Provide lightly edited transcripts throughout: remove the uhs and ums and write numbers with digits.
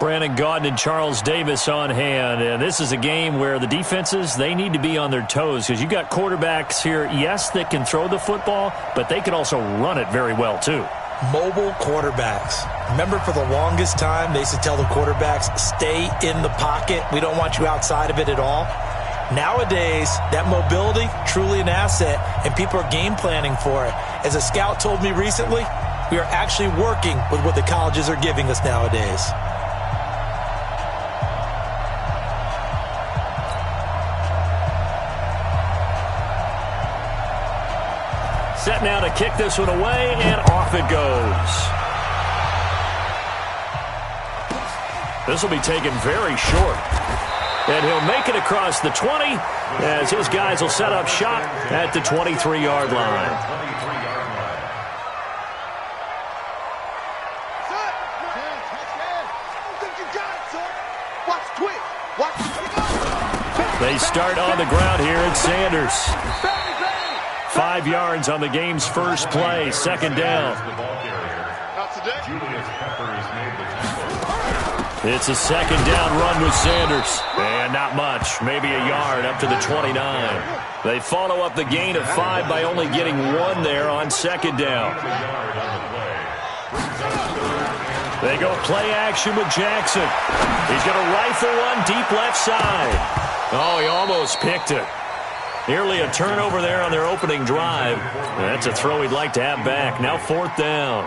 Brandon Gaudin and Charles Davis on hand. And this is a game where the defenses, they need to be on their toes because you've got quarterbacks here, yes, that can throw the football, but they can also run it very well too. Mobile quarterbacks. Remember, for the longest time, they used to tell the quarterbacks, stay in the pocket. We don't want you outside of it at all. Nowadays, that mobility, truly an asset, and people are game planning for it. As a scout told me recently, we are actually working with what the colleges are giving us nowadays. Set now to kick this one away, and off it goes. This will be taken very short. And he'll make it across the 20 as his guys will set up shop at the 23-yard line. They start on the ground here at Sanders. 5 yards on the game's first play, second down. It's a second down run with Sanders. And not much, maybe a yard up to the 29. They follow up the gain of 5 by only getting 1 there on second down. They go play action with Jackson. He's going to rifle one deep left side. Oh, he almost picked it. Nearly a turnover there on their opening drive. That's a throw he'd like to have back. Now fourth down.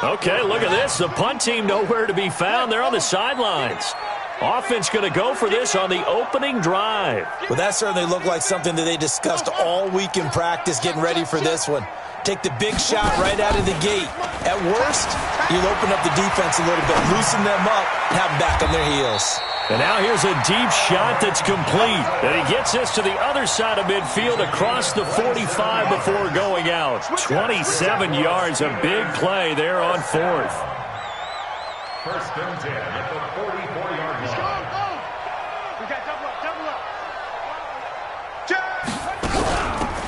Okay, look at this. The punt team nowhere to be found. They're on the sidelines. Offense going to go for this on the opening drive. Well, that certainly looked like something that they discussed all week in practice, getting ready for this one. Take the big shot right out of the gate. At worst, you'll open up the defense a little bit, loosen them up, and have them back on their heels. And now here's a deep shot that's complete. And he gets this to the other side of midfield across the 45 before going out. 27 yards, a big play there on fourth. First and 10 at the 44-yard line. We got double up.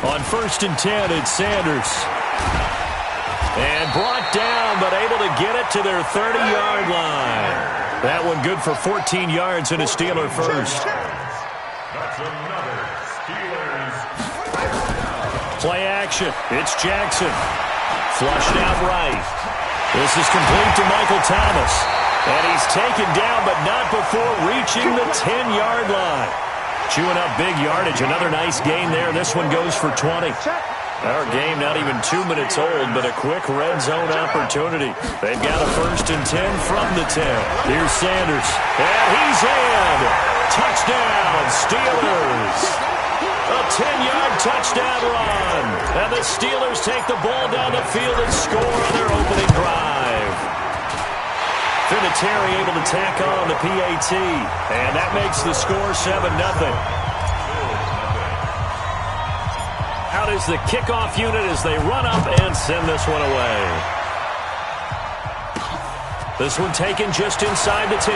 On first and 10, it's Sanders. And brought down, but able to get it to their 30-yard line. That one good for 14 yards and a Steeler first. That's another Steelers. Play action. It's Jackson. Flushed out right. This is complete to Michael Thomas. And he's taken down, but not before reaching the 10-yard line. Chewing up big yardage. Another nice gain there. This one goes for 20. Our game not even 2 minutes old, but a quick red zone opportunity. They've got a first and 10 from the 10. Here's Sanders. And he's in. Touchdown, Steelers. A 10-yard touchdown run. And the Steelers take the ball down the field and score on their opening drive. Vinatieri able to tack on the PAT. And that makes the score 7-0. Out is the kickoff unit as they run up and send this one away. This one taken just inside the 10.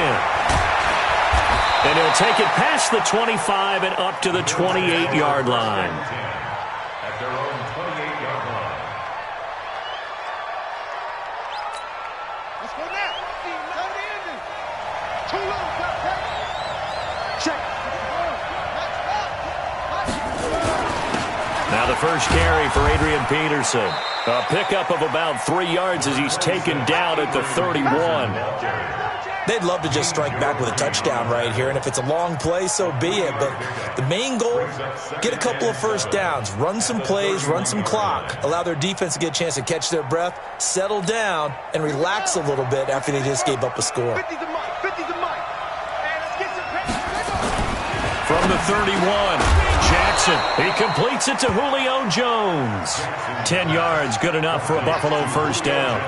And he'll take it past the 25 and up to the 28-yard line. At their own 28-yard line. Let's go now. Too low. Check. Now the first carry for Adrian Peterson. A pickup of about 3 yards as he's taken down at the 31. They'd love to just strike back with a touchdown right here, and if it's a long play, so be it. But the main goal, get a couple of first downs, run some plays, run some clock, allow their defense to get a chance to catch their breath, settle down, and relax a little bit after they just gave up a score. From the 31, Jackson. He completes it to Julio Jones. 10 yards, good enough for a Buffalo first down.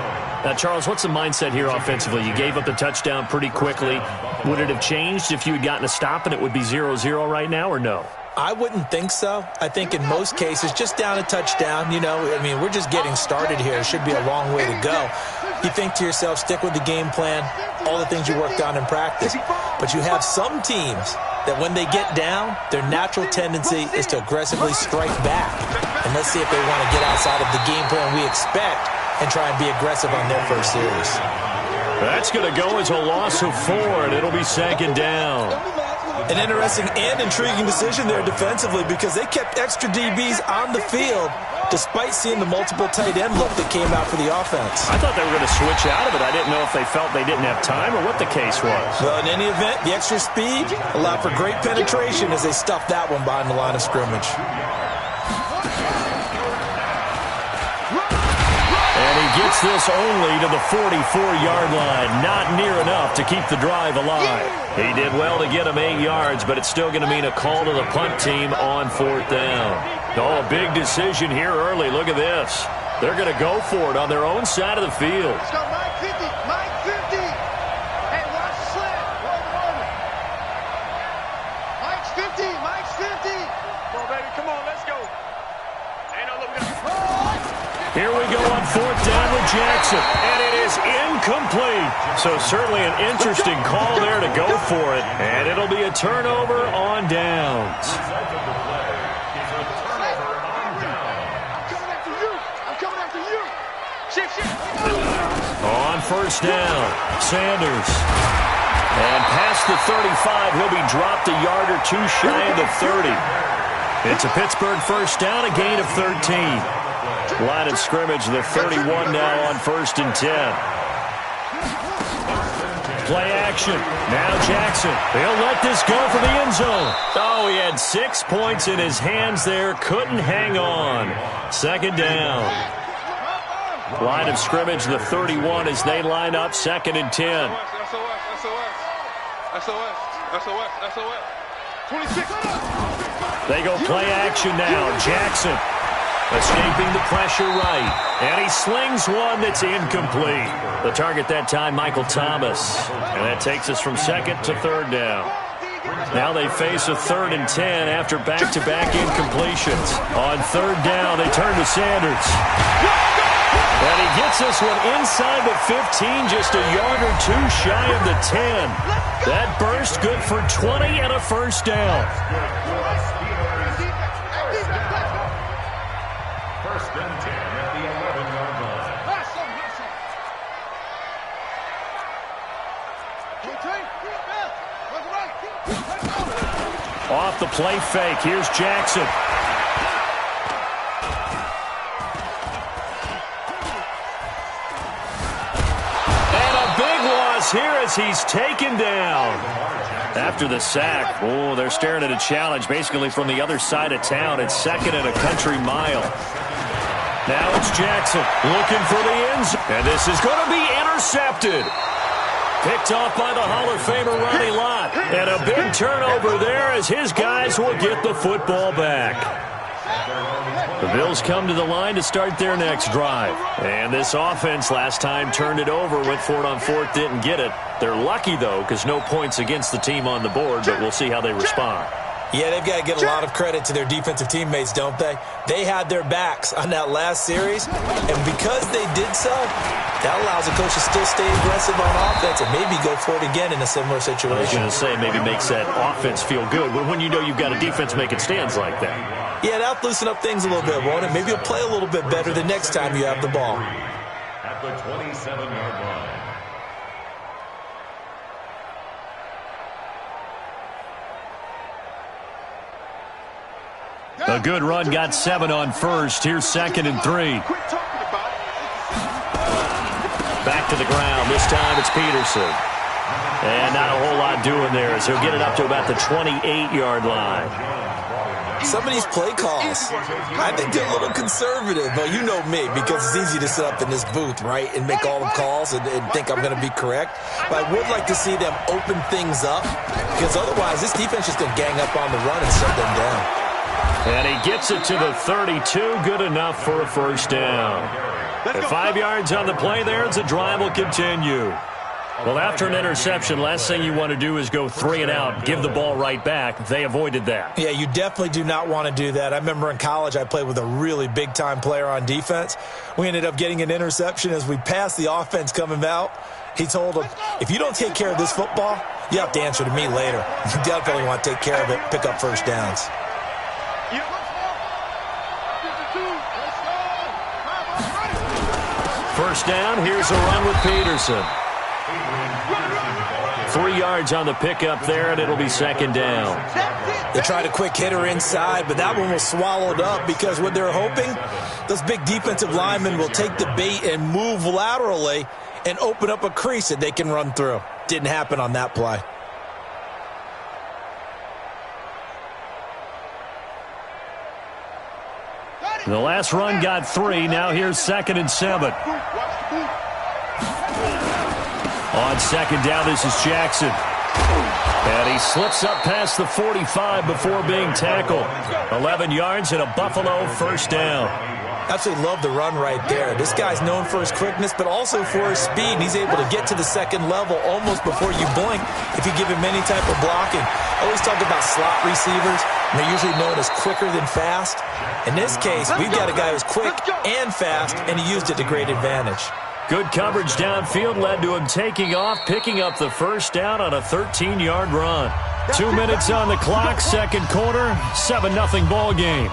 Now, Charles, what's the mindset here offensively? You gave up the touchdown pretty quickly. Would it have changed if you had gotten a stop and it would be 0-0 right now, or no? I wouldn't think so. I think in most cases, just down a touchdown, you know, I mean, we're just getting started here. It should be a long way to go. You think to yourself, stick with the game plan, all the things you worked on in practice. But you have some teams that when they get down, their natural tendency is to aggressively strike back. And let's see if they want to get outside of the game plan we expect and try and be aggressive on their first series. That's going to go as a loss of 4, and it'll be second down. An interesting and intriguing decision there defensively because they kept extra DBs on the field despite seeing the multiple tight end look that came out for the offense. I thought they were going to switch out of it. I didn't know if they felt they didn't have time or what the case was. Well, in any event, the extra speed allowed for great penetration as they stuffed that one behind the line of scrimmage. And he gets this only to the 44-yard line. Not near enough to keep the drive alive. He did well to get him 8 yards, but it's still going to mean a call to the punt team on 4th down. Oh, a big decision here early. Look at this. They're going to go for it on their own side of the field. Let's go, Mike 50. Mike 50. Hey, watch the slant. Mike's 50. Mike's 50. Come on, baby. Come on, let's go. Ain't no looking at. Here we go on 4th down with Jackson, and it is incomplete. So certainly an interesting call there to go for it, and it'll be a turnover on downs. On 1st down, Sanders. And past the 35, he'll be dropped a yard or 2 shy of the 30. It's a Pittsburgh 1st down, a gain of 13. Line of scrimmage, the 31 now on 1st and 10. Play action. Now Jackson. He'll let this go for the end zone. Oh, he had 6 points in his hands there. Couldn't hang on. 2nd down. Line of scrimmage, the 31 as they line up 2nd and 10. SOS. 26. They go play action now. Jackson escaping the pressure right. And he slings one that's incomplete. The target that time, Michael Thomas. And that takes us from 2nd to 3rd down. Now they face a 3rd and 10 after back-to-back incompletions. On 3rd down, they turn to Sanders. And he gets this one inside the 15, just a yard or 2 shy of the 10. That burst good for 20 and a 1st down. 1st and 10 at the 11-yard line. Off the play fake, here's Jackson. Here as he's taken down. After the sack, oh, they're staring at a challenge basically from the other side of town. It's 2nd and a country mile. Now it's Jackson looking for the end zone. And this is going to be intercepted. Picked off by the Hall of Famer Ronnie Lott. And a big turnover there as his guys will get the football back. The Bills come to the line to start their next drive. And this offense last time turned it over, went for it on 4th, didn't get it. They're lucky, though, because no points against the team on the board, but we'll see how they respond. Yeah, they've got to get a lot of credit to their defensive teammates, don't they? They had their backs on that last series, and because they did so, that allows the coach to still stay aggressive on offense and maybe go for it again in a similar situation. I was going to say, maybe makes that offense feel good when you know you've got a defense making stands like that. Yeah, that'll loosen up things a little bit, won't it? Maybe you'll play a little bit better the next time you have the ball. At the 27-yard line. A good run, got 7 on 1st. Here's 2nd and 3. Back to the ground. This time it's Peterson. And not a whole lot doing there as he'll get it up to about the 28-yard line. Some of these play calls, I think they're a little conservative. But you know me, because it's easy to sit up in this booth, right, and make all the calls and think I'm going to be correct. But I would like to see them open things up, because otherwise this defense is going to gang up on the run and shut them down. And he gets it to the 32, good enough for a 1st down. And 5 yards on the play there as the drive will continue. Well, after an interception, last thing you want to do is go 3 and out, give the ball right back. They avoided that. Yeah, you definitely do not want to do that. I remember in college I played with a really big-time player on defense. We ended up getting an interception as we passed the offense coming out. He told him, if you don't take care of this football, you have to answer to me later. You definitely want to take care of it, pick up 1st downs. 1st down, here's a run with Peterson. 3 yards on the pickup there, and it'll be second down. They tried a quick hitter inside, but that one was swallowed up because what they're hoping, those big defensive linemen will take the bait and move laterally and open up a crease that they can run through. Didn't happen on that play. The last run got 3. Now here's 2nd and 7. On second down, this is Jackson. And he slips up past the 45 before being tackled. 11 yards and a Buffalo first down. Absolutely love the run right there. This guy's known for his quickness, but also for his speed. And he's able to get to the second level almost before you blink if you give him any type of blocking. I always talk about slot receivers, and they're usually known as quicker than fast. In this case, we've got a guy who's quick and fast, and he used it to great advantage. Good coverage downfield led to him taking off, picking up the first down on a 13-yard run. 2 minutes on the clock, second quarter, 7-0 ball game.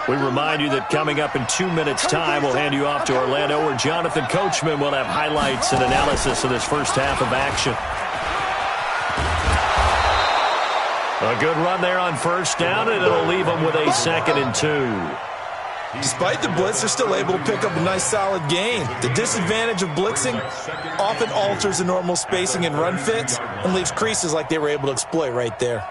We remind you that coming up in 2 minutes' time, we'll hand you off to Orlando, where Jonathan Coachman will have highlights and analysis of this first half of action. A good run there on first down, and it'll leave them with a 2nd and 2. Despite the blitz, they're still able to pick up a nice, solid gain. The disadvantage of blitzing often alters the normal spacing and run fits and leaves creases like they were able to exploit right there.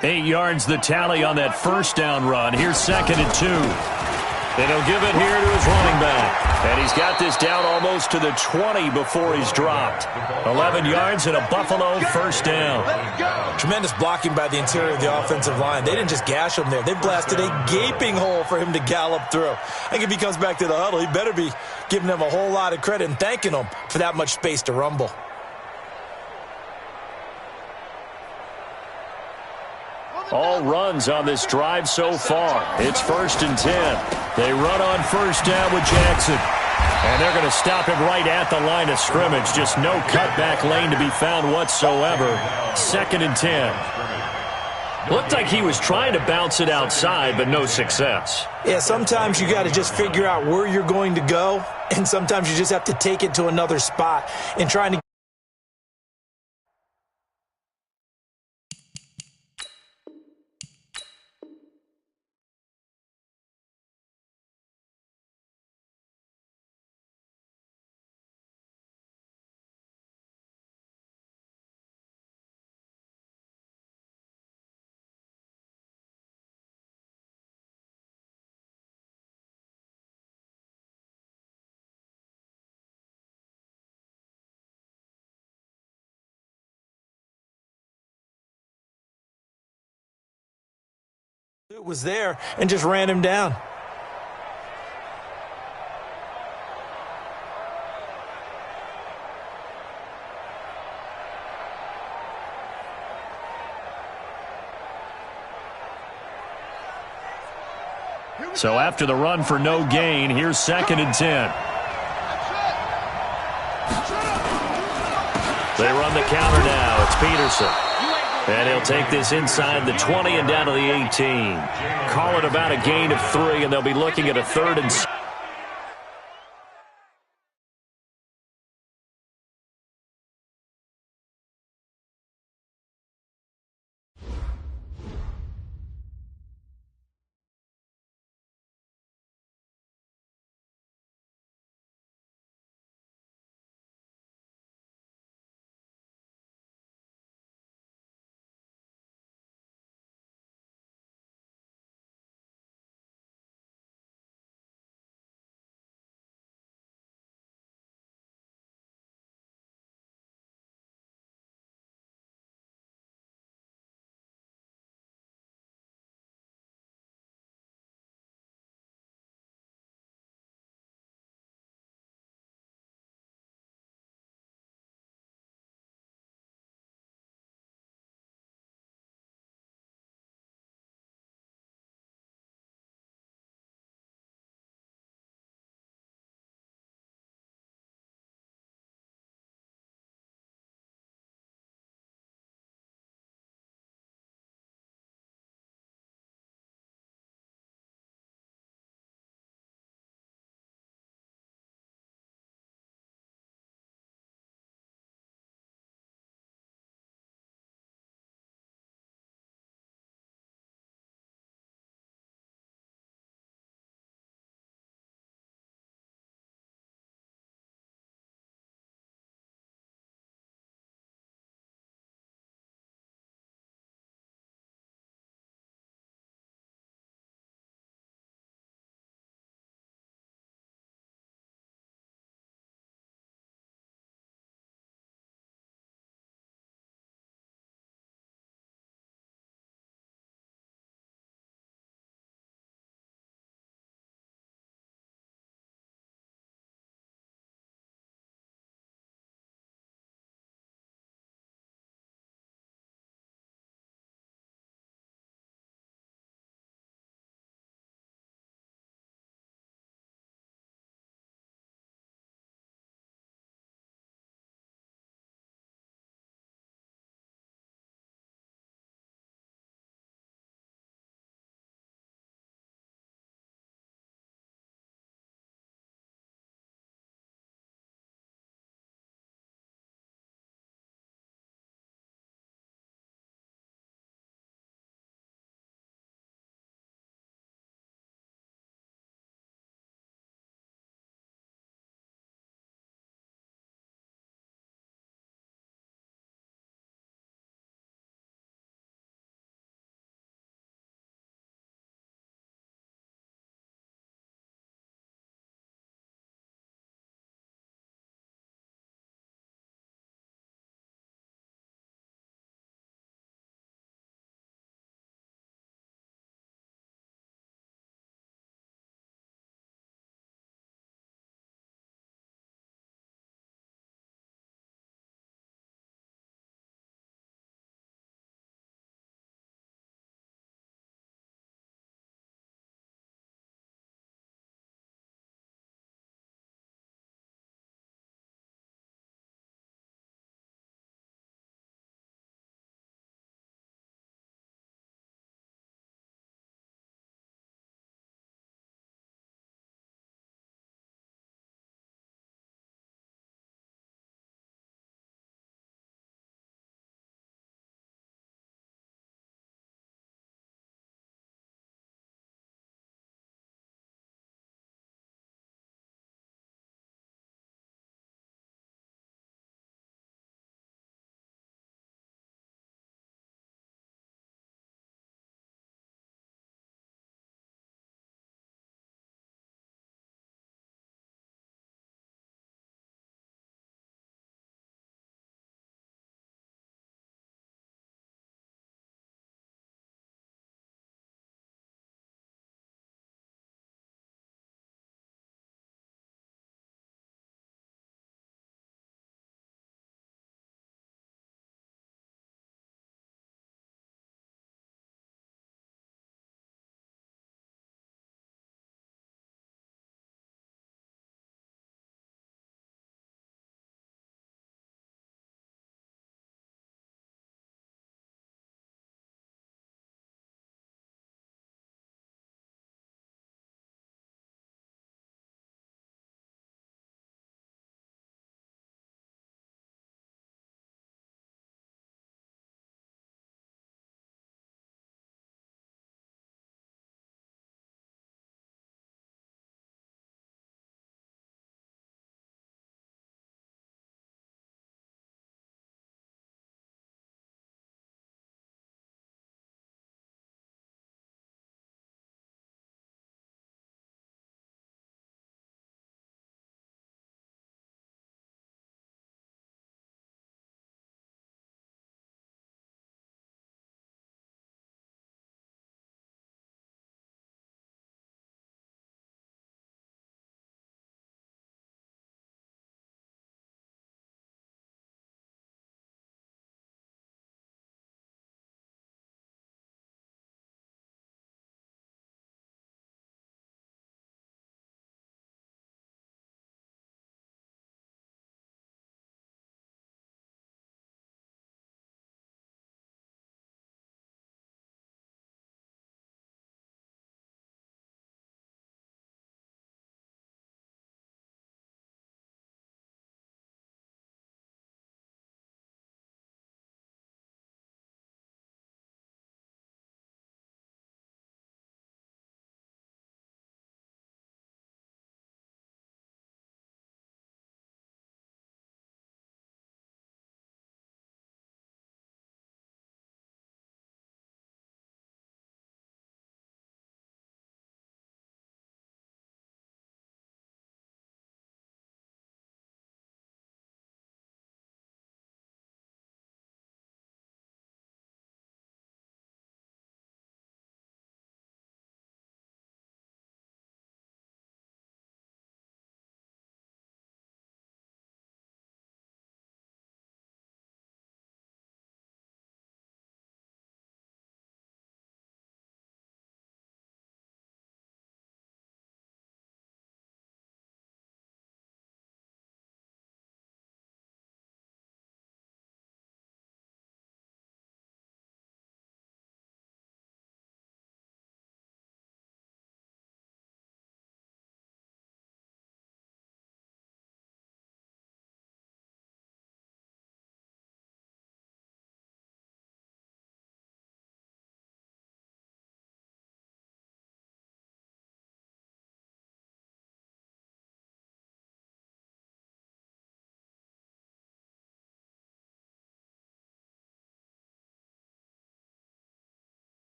8 yards the tally on that first down run. Here's 2nd and 2. And he'll give it here to his running back. And he's got this down almost to the 20 before he's dropped. 11 yards and a Buffalo first down. Tremendous blocking by the interior of the offensive line. They didn't just gash him there. They blasted a gaping hole for him to gallop through. I think if he comes back to the huddle, he better be giving them a whole lot of credit and thanking them for that much space to rumble. All runs on this drive so far. It's 1st and 10. They run on first down with Jackson. And they're going to stop him right at the line of scrimmage. Just no cutback lane to be found whatsoever. 2nd and 10. Looked like he was trying to bounce it outside, but no success. Yeah, sometimes you got to just figure out where you're going to go, and sometimes you just have to take it to another spot and trying to It was there and just ran him down. So after the run for no gain, here's 2nd and 10. They run the counter now. It's Peterson. And he'll take this inside the 20 and down to the 18. Call it about a gain of 3, and they'll be looking at a 3rd and 6.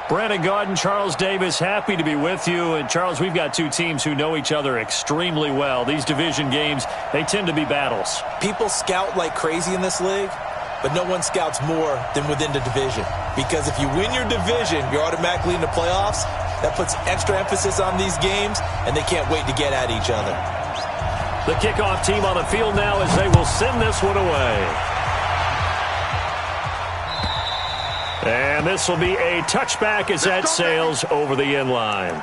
Brandon Gaudin, Charles Davis, happy to be with you. And, Charles, we've got two teams who know each other extremely well. These division games, they tend to be battles. People scout like crazy in this league, but no one scouts more than within the division. Because if you win your division, you're automatically in the playoffs. That puts extra emphasis on these games, and they can't wait to get at each other. The kickoff team on the field now as they will send this one away. And this will be a touchback as that sails over the end line.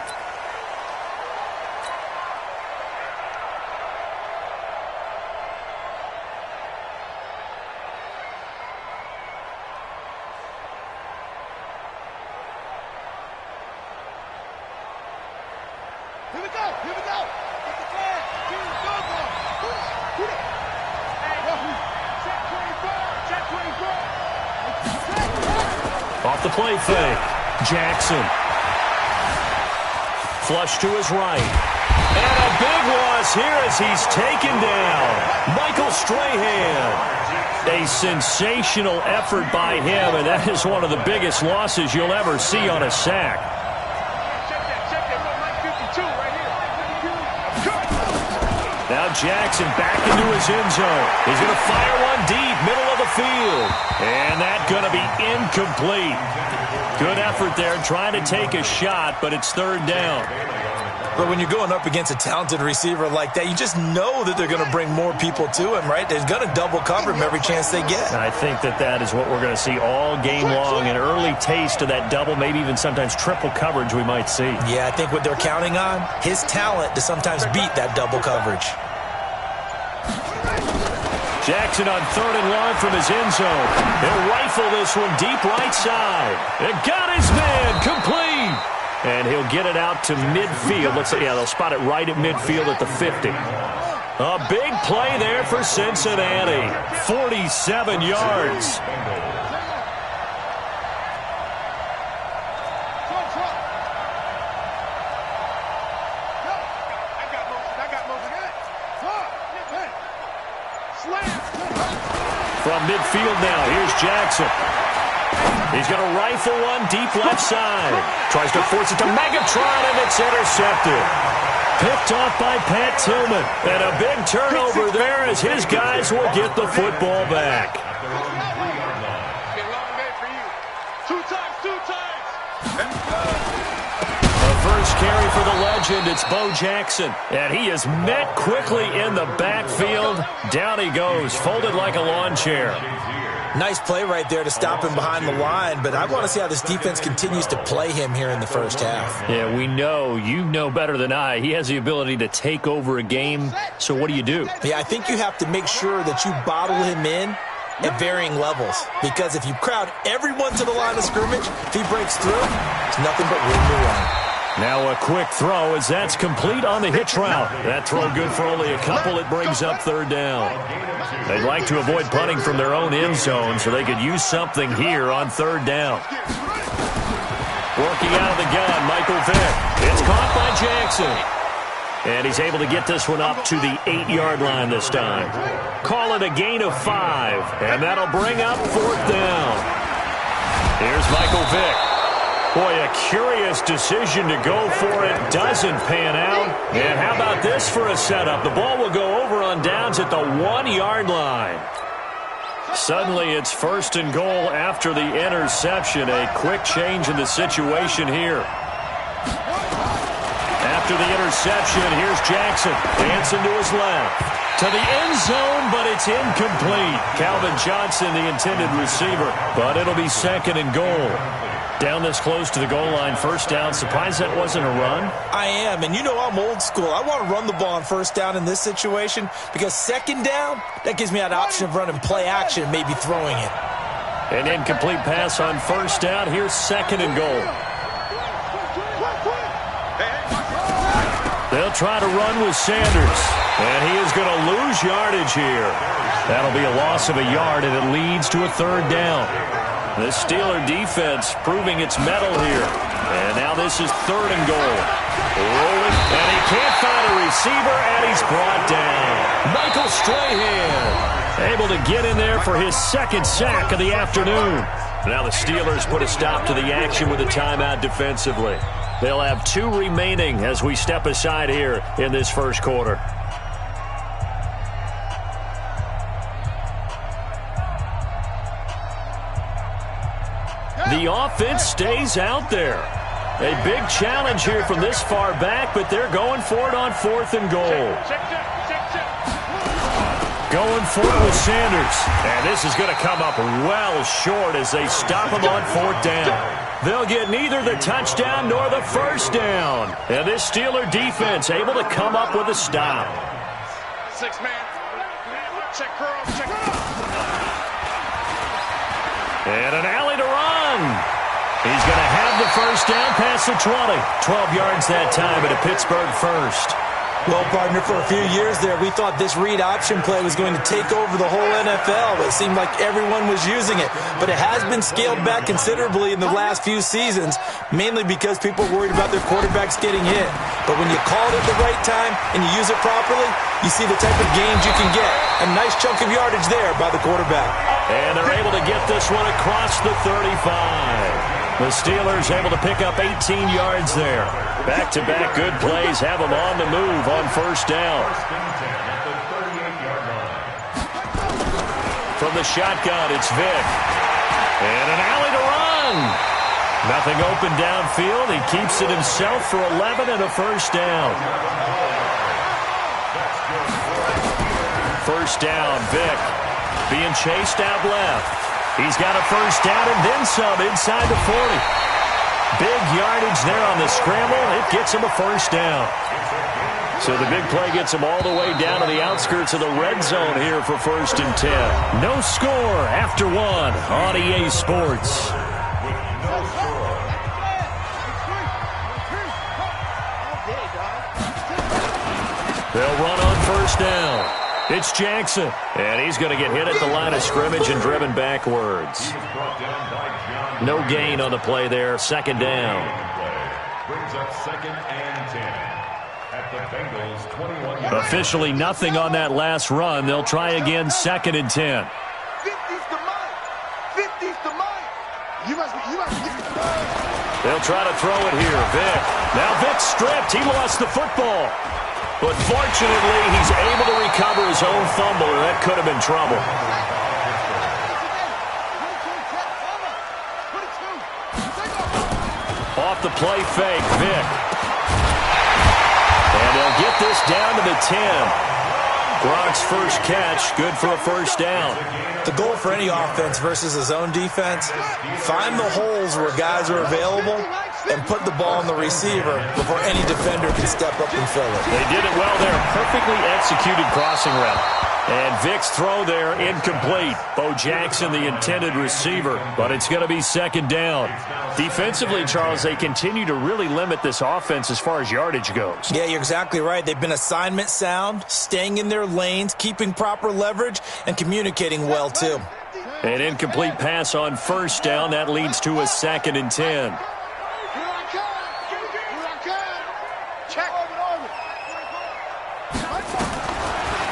Here we go. Get the flag. Get it. Check 24. Off the play fake. Jackson. Flush to his right. And a big loss here as he's taken down. Michael Strahan. A sensational effort by him, and that is one of the biggest losses you'll ever see on a sack. Now Jackson back into his end zone. He's going to fire one deep, middle of the field. And that's going to be incomplete. Good effort there, trying to take a shot, but it's third down. But when you're going up against a talented receiver like that, you just know that they're going to bring more people to him, right? They're going to double cover him every chance they get. I think that is what we're going to see all game long. An early taste of that double, maybe even sometimes triple coverage we might see. Yeah, I think what they're counting on, his talent to sometimes beat that double coverage. Jackson on third and long from his end zone. He'll rifle this one deep right side. It got his man complete. And he'll get it out to midfield. Let's see, yeah, they'll spot it right at midfield at the 50. A big play there for Cincinnati. 47 yards. From midfield now, here's Jackson. He's going to rifle one deep left side. Tries to force it to Megatron, and it's intercepted. Picked off by Pat Tillman. And a big turnover there as his guys will get the football back. The first carry for the legend, it's Bo Jackson. And he is met quickly in the backfield. Down he goes, folded like a lawn chair. Nice play right there to stop him behind the line, but I want to see how this defense continues to play him here in the first half. Yeah, we know. You know better than I. He has the ability to take over a game, so what do you do? Yeah, I think you have to make sure that you bottle him in at varying levels, because if you crowd everyone to the line of scrimmage, if he breaks through, it's nothing but room to run. Now a quick throw as that's complete on the hitch route. That throw good for only a couple. It brings up third down. They'd like to avoid punting from their own end zone so they could use something here on third down. Working out of the gun, Michael Vick. It's caught by Jackson. And he's able to get this one up to the 8-yard line this time. Call it a gain of 5. And that'll bring up fourth down. Here's Michael Vick. Boy, a curious decision to go for it. Doesn't pan out. And how about this for a setup? The ball will go over on downs at the 1-yard line. Suddenly it's first and goal after the interception. A quick change in the situation here. After the interception, here's Jackson. Dancing to his left. To the end zone, but it's incomplete. Calvin Johnson, the intended receiver. But it'll be second and goal. Down this close to the goal line, first down. Surprised that wasn't a run? I am, and you know I'm old school. I want to run the ball on first down in this situation because second down, that gives me an option of running play action and maybe throwing it. An incomplete pass on first down. Here's second and goal. They'll try to run with Sanders, and he is going to lose yardage here. That'll be a loss of a yard, and it leads to a third down. The Steeler defense proving its mettle here. And now this is third and goal. Rolling, and he can't find a receiver, and he's brought down. Michael Strahan able to get in there for his second sack of the afternoon. Now the Steelers put a stop to the action with a timeout defensively. They'll have 2 remaining as we step aside here in this first quarter. The offense stays out there. A big challenge here from this far back, but they're going for it on 4th and goal. Going for it with Sanders. And this is going to come up well short as they stop him on 4th down. They'll get neither the touchdown nor the first down. And this Steeler defense able to come up with a stop. 6-man. Check curl, check curl. And an alley to run. He's going to have the first down past the 20. 12 yards that time at a Pittsburgh first. Well, partner, for a few years there, we thought this read option play was going to take over the whole NFL. It seemed like everyone was using it. But it has been scaled back considerably in the last few seasons, mainly because people are worried about their quarterbacks getting hit. But when you call it at the right time and you use it properly, you see the type of gains you can get. A nice chunk of yardage there by the quarterback. And they're able to get this one across the 35. The Steelers able to pick up 18 yards there. Back-to-back good plays have them on the move on first down. From the shotgun, it's Vick. And an alley to run. Nothing open downfield. He keeps it himself for 11 and a first down. First down, Vick. Being chased out left. He's got a first down and then some inside the 40. Big yardage there on the scramble. It gets him a first down. So the big play gets him all the way down to the outskirts of the red zone here for 1st and 10. No score after 1 on EA Sports. They'll run on first down. It's Jackson, and he's going to get hit at the line of scrimmage and driven backwards. No gain on the play there, 2nd down. Brings up 2nd and 10 at the Bengals 21. Officially nothing on that last run. They'll try again, 2nd and 10. 50's the mine. 50's the mine. You must be. They'll try to throw it here. Vick. Now Vick stripped. He lost the football. But fortunately, he's able to recover his own fumble, and that could have been trouble. Off the play fake, Vick. And they'll get this down to the 10. Gronk's first catch, good for a first down. The goal for any offense versus a zone defense, find the holes where guys are available and put the ball on the receiver before any defender can step up and fill it. They did it well there. Perfectly executed crossing route. And Vick's throw there incomplete. Bo Jackson, the intended receiver, but it's going to be 2nd down. Defensively, Charles, they continue to really limit this offense as far as yardage goes. Yeah, you're exactly right. They've been assignment sound, staying in their lanes, keeping proper leverage, and communicating well, too. An incomplete pass on first down. That leads to a 2nd and 10.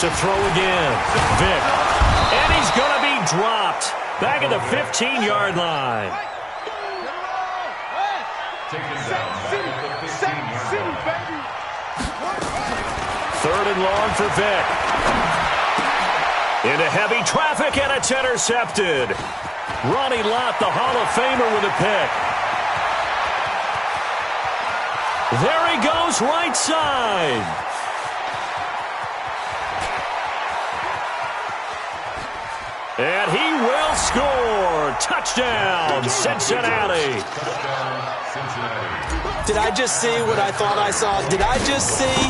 To throw again, Vick. And he's going to be dropped back at the 15-yard line. Third and long for Vick. Into heavy traffic, and it's intercepted. Ronnie Lott, the Hall of Famer, with a pick. There he goes, right side. And he will score. Touchdown, Cincinnati. Did I just see what I thought I saw? Did I just see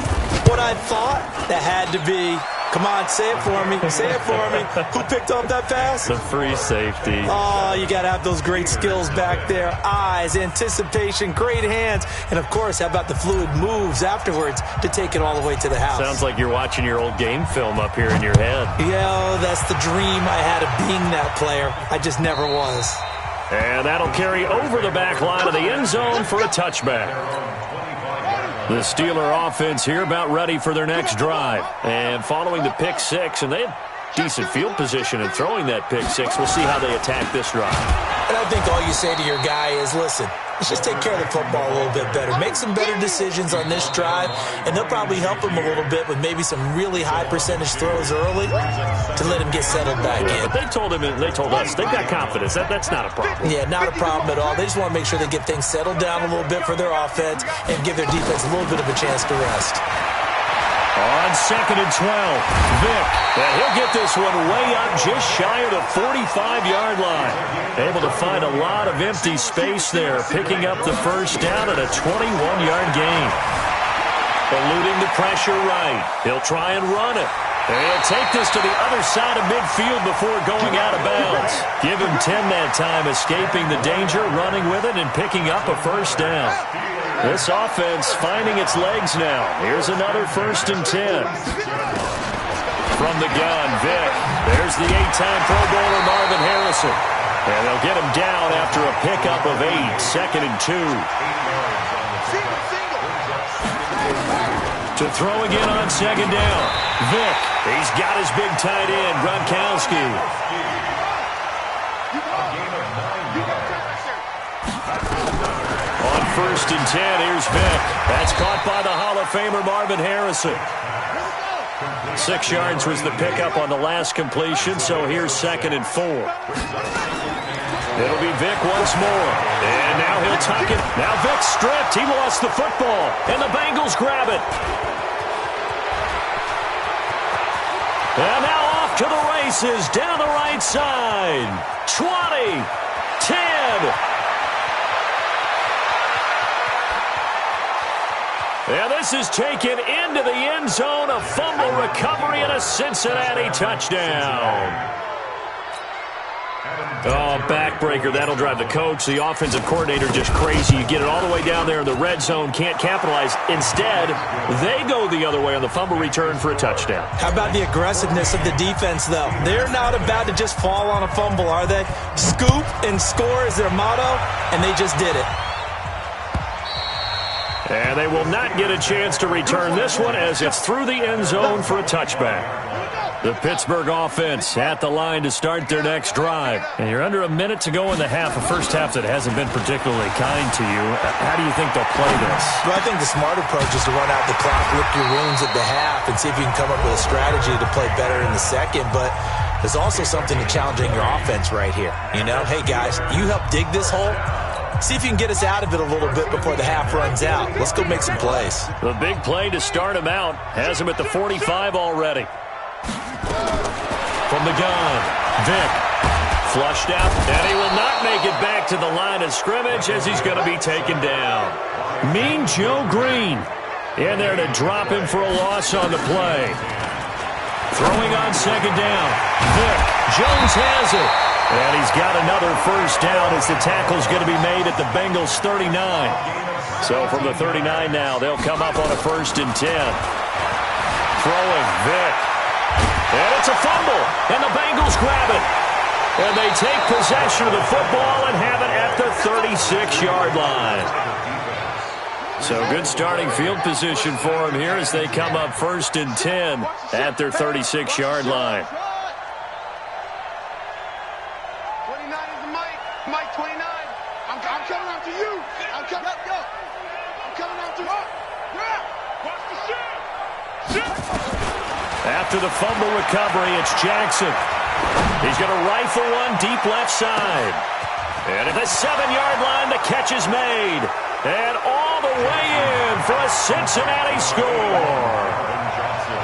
what I thought? That had to be. Come on, say it for me. Say it for me. Who picked up that pass? The free safety. Oh, you got to have those great skills back there. Eyes, anticipation, great hands. And, of course, how about the fluid moves afterwards to take it all the way to the house? Sounds like you're watching your old game film up here in your head. Yeah, that's the dream I had of being that player. I just never was. And that'll carry over the back line of the end zone for a touchback. The Steeler offense here about ready for their next drive. And following the pick six, and they had decent field position in throwing that pick six. We'll see how they attack this drive. And I think all you say to your guy is, listen, let's just take care of the football a little bit better. Make some better decisions on this drive, and they'll probably help him a little bit with maybe some really high percentage throws early to let him get settled back in. But they told us, they've got confidence. That's not a problem. Yeah, not a problem at all. They just want to make sure they get things settled down a little bit for their offense and give their defense a little bit of a chance to rest. On 2nd and 12, Vick, and he'll get this one way up just shy of the 45-yard line. Able to find a lot of empty space there, picking up the first down at a 21-yard gain. Eluding the pressure right. He'll try and run it. And he'll take this to the other side of midfield before going out of bounds. Give him 10 that time, escaping the danger, running with it, and picking up a first down. This offense finding its legs now. Here's another 1st and 10. From the gun, Vick. There's the 8-time Pro Bowler Marvin Harrison. And they'll get him down after a pickup of 8, 2nd and 2. To throw again on 2nd down. Vick, he's got his big tight end, Gronkowski. On 1st and 10, here's Vick. That's caught by the Hall of Famer Marvin Harrison. 6 yards was the pickup on the last completion, so here's 2nd and 4. It'll be Vick once more. And now he'll tuck it. Now Vick's stripped. He lost the football. And the Bengals grab it. And now off to the races. Down the right side. 20. 10. And this is taken into the end zone. A fumble recovery and a Cincinnati touchdown. Oh, backbreaker. That'll drive the coach, the offensive coordinator, just crazy. You get it all the way down there in the red zone, can't capitalize. Instead, they go the other way on the fumble return for a touchdown. How about the aggressiveness of the defense, though? They're not about to just fall on a fumble, are they? Scoop and score is their motto, and they just did it. And they will not get a chance to return this one as it's through the end zone for a touchback. The Pittsburgh offense at the line to start their next drive. And you're under a minute to go in the half, a first half that hasn't been particularly kind to you. How do you think they'll play this? Well, I think the smart approach is to run out the clock, lick your wounds at the half, and see if you can come up with a strategy to play better in the second. But there's also something to challenging your offense right here. You know, hey, guys, you help dig this hole. See if you can get us out of it a little bit before the half runs out. Let's go make some plays. The big play to start him out has him at the 45 already. From the gun, Vick. Flushed out, and he will not make it back to the line of scrimmage as he's going to be taken down. Mean Joe Green in there to drop him for a loss on the play. Throwing on 2nd down. Vick. Jones has it. And he's got another first down as the tackle's going to be made at the Bengals 39. So from the 39 now, they'll come up on a 1st and 10. Throwing, Vick. And it's a fumble, and the Bengals grab it. And they take possession of the football and have it at the 36-yard line. So good starting field position for them here as they come up 1st and 10 at their 36-yard line. 29 is the mic. Mike 29. I'm coming out to you. I'm coming out to you. Watch the shit. After the fumble recovery, it's Jackson. He's going to rifle one deep left side. And at the 7-yard line, the catch is made. And all the way in for a Cincinnati score.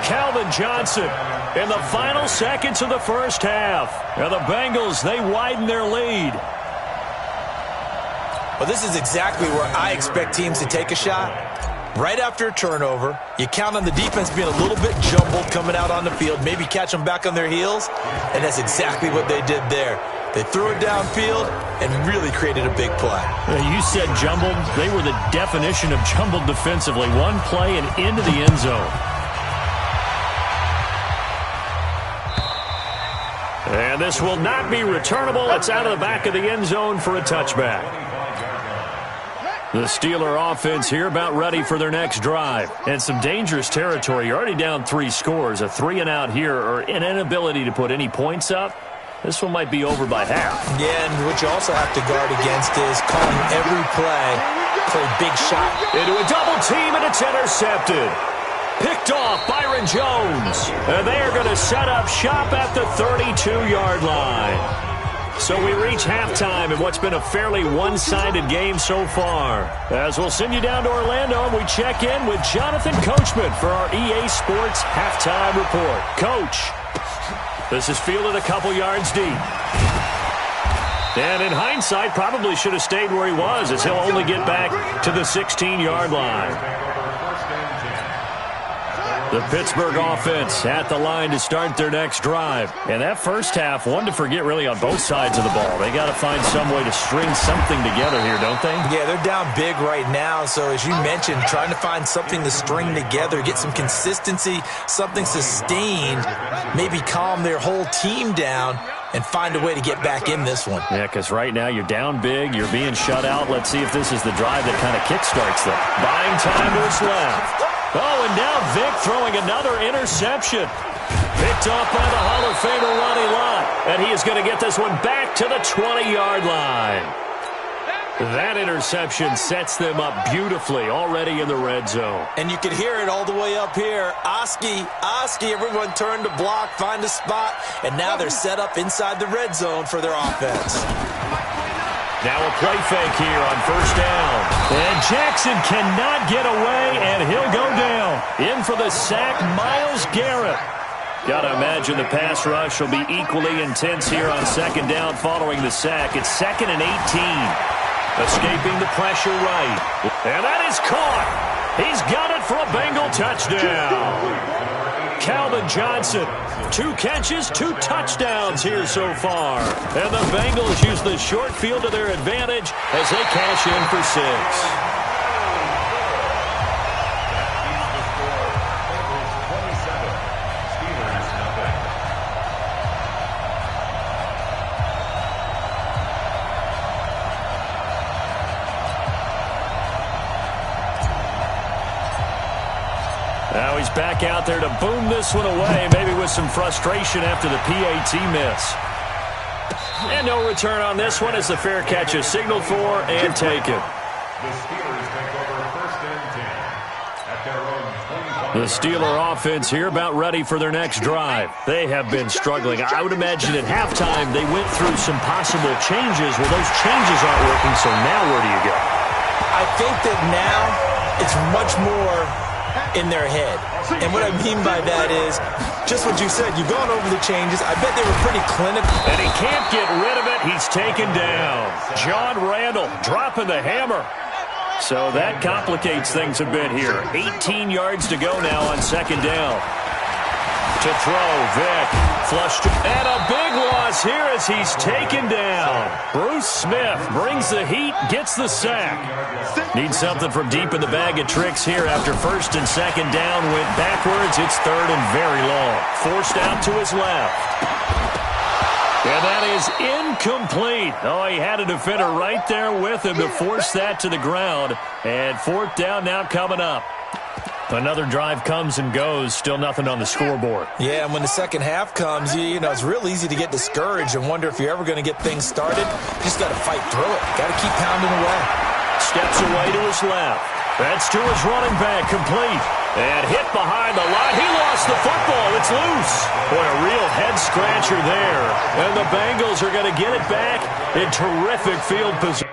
Calvin Johnson in the final seconds of the first half. And the Bengals, they widen their lead. Well, this is exactly where I expect teams to take a shot. Right after a turnover, you count on the defense being a little bit jumbled coming out on the field, maybe catch them back on their heels, and that's exactly what they did there. They threw it downfield and really created a big play. You said jumbled. They were the definition of jumbled defensively. One play and into the end zone. And this will not be returnable. It's out of the back of the end zone for a touchback. The Steeler offense here about ready for their next drive. And some dangerous territory. You're already down 3 scores. A 3-and-out here or an inability to put any points up This one might be over by half. Yeah, and what you also have to guard against is calling every play for a big shot. Into a double team, and it's intercepted. Picked off Byron Jones. And they are going to set up shop at the 32-yard line. So we reach halftime in what's been a fairly one-sided game so far. As we'll send you down to Orlando, and we check in with Jonathan Coachman for our EA Sports Halftime Report. Coach, this is fielded a couple yards deep. And in hindsight, probably should have stayed where he was, as he'll only get back to the 16-yard line. The Pittsburgh offense at the line to start their next drive. And that first half, one to forget really on both sides of the ball. They got to find some way to string something together here, don't they? Yeah, they're down big right now. So as you mentioned, trying to find something to string together, get some consistency, something sustained, maybe calm their whole team down and find a way to get back in this one. Yeah, because right now you're down big, you're being shut out. Let's see if this is the drive that kind of kickstarts them. Buying time to his left. Oh, and now Vic throwing another interception. Picked off by the Hall of Famer Ronnie Lott. And he is going to get this one back to the 20-yard line. That interception sets them up beautifully already in the red zone. And you could hear it all the way up here. Oski, everyone turned to block, find a spot, and now they're set up inside the red zone for their offense. Now a play fake here on first down. And Jackson cannot get away, and he'll go down. In for the sack, Myles Garrett. Got to imagine the pass rush will be equally intense here on second down following the sack. It's 2nd and 18. Escaping the pressure right. And that is caught. He's got it for a Bengal touchdown. Calvin Johnson, 2 catches, 2 touchdowns here so far. And the Bengals use the short field to their advantage as they cash in for 6. Now he's back out there to boom this one away, maybe with some frustration after the PAT miss. And no return on this one as the fair catch is signaled for and taken. The Steelers take over 1st and 10 at their own 25. The Steeler offense here about ready for their next drive. They have been struggling. I would imagine at halftime they went through some possible changes. Well, those changes aren't working, so now where do you go? I think that now it's much more in their head. And what I mean by that is just what you said. You've gone over the changes. I bet they were pretty clinical. And he can't get rid of it. He's taken down. John Randall dropping the hammer. So that complicates things a bit here. 18 yards to go now on second down. To throw, Vic. Flushed. And a big loss here as he's taken down. Bruce Smith brings the heat, gets the sack. Needs something from deep in the bag of tricks here after 1st and 2nd down. Went backwards. It's 3rd and very long. Forced out to his left. And that is incomplete. Oh, he had a defender right there with him to force that to the ground. And 4th down now coming up. Another drive comes and goes. Still nothing on the scoreboard. Yeah, and when the second half comes, you know, it's real easy to get discouraged and wonder if you're ever going to get things started. You just got to fight through it. Got to keep pounding away. Steps away to his left. That's to his running back, complete. And hit behind the line. He lost the football. It's loose. Boy, a real head-scratcher there. And the Bengals are going to get it back in terrific field position.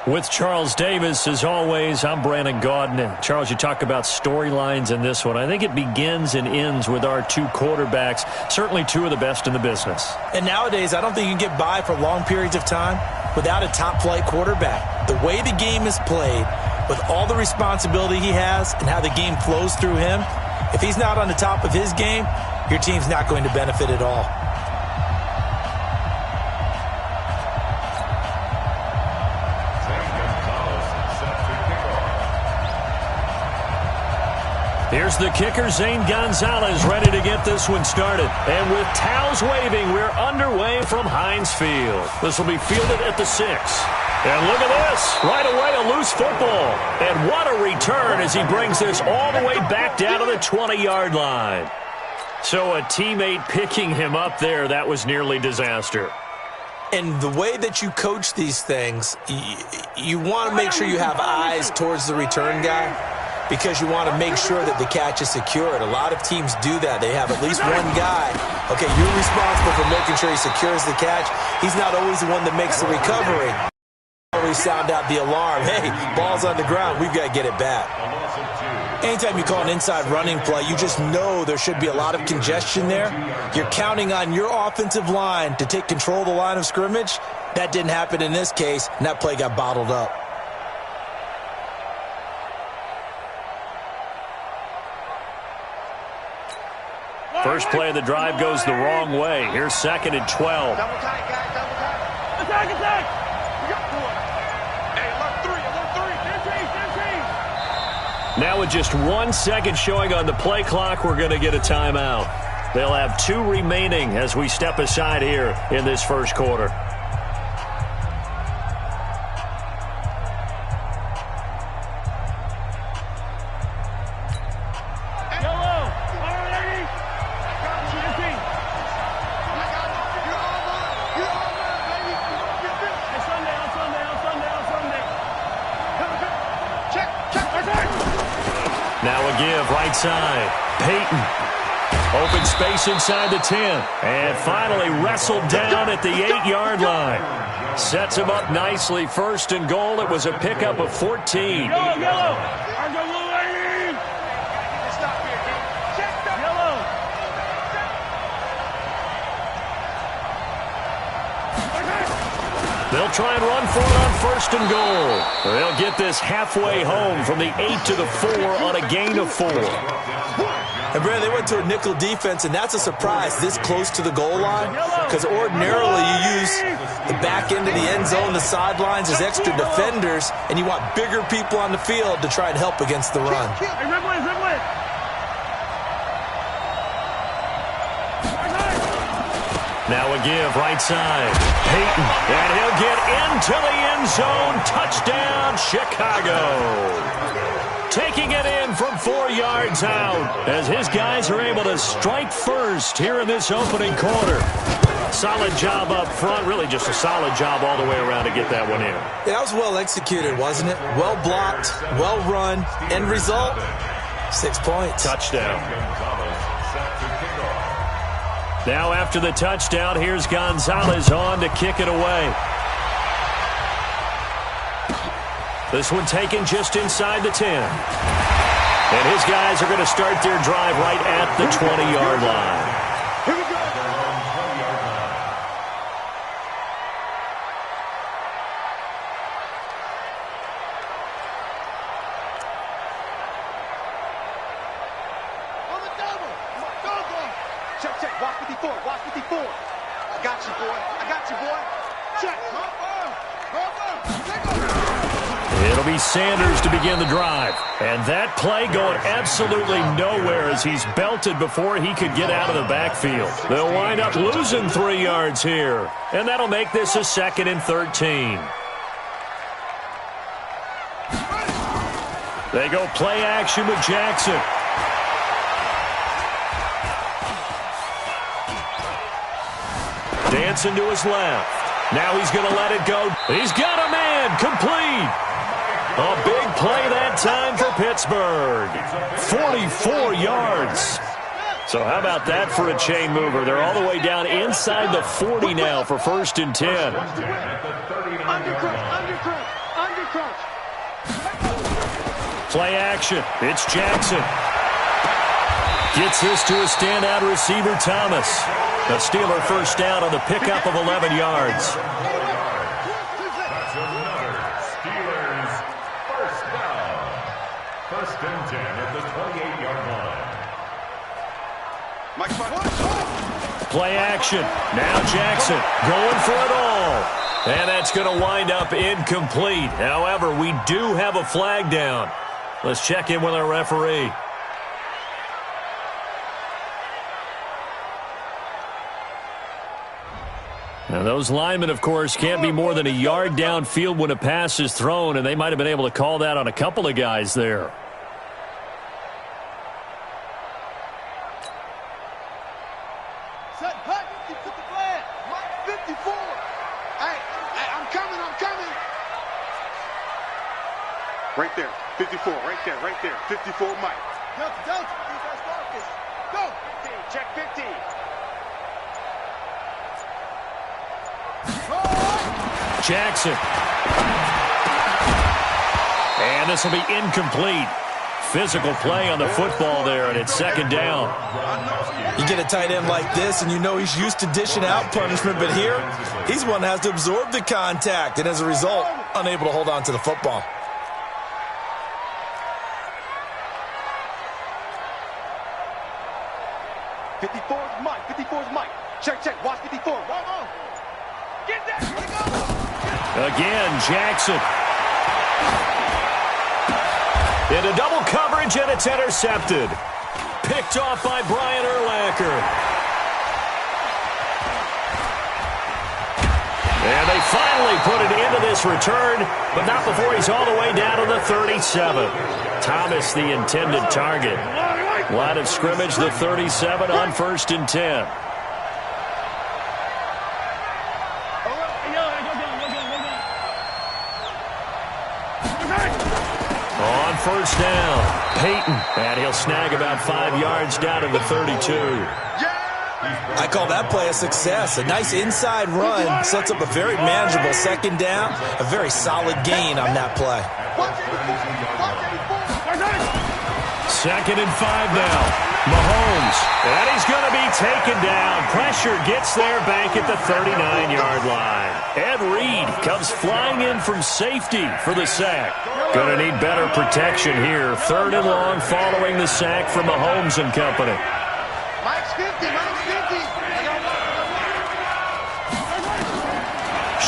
With Charles Davis, as always, I'm Brandon Gaudin. And Charles, you talk about storylines in this one. I think it begins and ends with our two quarterbacks, certainly two of the best in the business. And nowadays, I don't think you can get by for long periods of time without a top-flight quarterback. The way the game is played, with all the responsibility he has and how the game flows through him, if he's not on the top of his game, your team's not going to benefit at all. Here's the kicker, Zane Gonzalez, ready to get this one started. And with towels waving, we're underway from Heinz Field. This will be fielded at the 6. And look at this. Right away, a loose football. And what a return as he brings this all the way back down to the 20-yard line. So a teammate picking him up there, that was nearly disaster. And the way that you coach these things, you want to make sure you have eyes towards the return guy, because you want to make sure that the catch is secured. A lot of teams do that. They have at least one guy. Okay, you're responsible for making sure he secures the catch. He's not always the one that makes the recovery. Always sound out the alarm. Hey, ball's on the ground. We've got to get it back. Anytime you call an inside running play, you just know there should be a lot of congestion there. You're counting on your offensive line to take control of the line of scrimmage. That didn't happen in this case, and that play got bottled up. First play of the drive goes the wrong way. Here's 2nd and 12. Double tight, guys. Double tight. Attack, attack. We got 4. Hey, alert 3. Now with just 1 second showing on the play clock, we're going to get a timeout. They'll have 2 remaining as we step aside here in this first quarter. Now a give, right side. Peyton. Open space inside the 10. And finally wrestled down at the 8-yard line. Sets him up nicely. 1st and goal. It was a pickup of 14. They'll try and run for it on 1st and goal. They'll get this halfway home from the 8 to the 4 on a gain of 4. And, Brad, they went to a nickel defense, and that's a surprise this close to the goal line, because ordinarily you use the back end of the end zone, the sidelines as extra defenders, and you want bigger people on the field to try and help against the run. Now a give, right side. Peyton, and he'll get into the end zone. Touchdown, Chicago. Taking it in from 4 yards out as his guys are able to strike first here in this opening quarter. Solid job up front, really just a solid job all the way around to get that one in. That was well executed, wasn't it? Well blocked, well run. End result, 6 points. Touchdown. Now after the touchdown, here's Gonzalez on to kick it away. This one taken just inside the 10. And his guys are going to start their drive right at the 20-yard line. Check. Watch 54. Watch 54. I got you, boy. Check. It'll be Sanders to begin the drive. And that play going absolutely nowhere as he's belted before he could get out of the backfield. They'll wind up losing 3 yards here. And that'll make this a 2nd and 13. They go play action with Jackson. Dancing to his left. Now he's going to let it go. He's got a man. Complete. A big play that time for Pittsburgh. 44 yards. So how about that for a chain mover? They're all the way down inside the 40 now for 1st and 10. Undercut. Play action. It's Jackson. Gets this to a standout receiver, Thomas. The Steeler first down on the pickup of 11 yards. That's another Steelers first down. First and 10 at the 28-yard line. Play action. Now Jackson going for it all. And that's going to wind up incomplete. However, we do have a flag down. Let's check in with our referee. Now, those linemen, of course, can't be more than a yard downfield when a pass is thrown, and they might have been able to call that on a couple of guys there. Set, hut, you took the flag. Mike 54. Hey, I'm coming. Right there, 54, right there. 54, Mike. Delta, defense focus. Go. 15, check 15. Jackson. And this will be incomplete. Physical play on the football there, and it's second down. You get a tight end like this, and you know he's used to dishing out punishment, but here, he's one that has to absorb the contact, and as a result, unable to hold on to the football. Mike. Check. Watch 54. Go. Get that. Again, Jackson. Into double coverage, and it's intercepted. Picked off by Brian Urlacher. And they finally put it into this return, but not before he's all the way down to the 37. Thomas, the intended target. Line of scrimmage, the 37 on 1st and 10. On first down, Peyton, and he'll snag about 5 yards down to the 32. I call that play a success. A nice inside run sets up a very manageable second down, a very solid gain on that play. Second and 5 now. Mahomes, and he's going to be taken down. Pressure gets there back at the 39-yard line. Ed Reed comes flying in from safety for the sack. Going to need better protection here. 3rd and long following the sack from Mahomes and company. Mike's 50.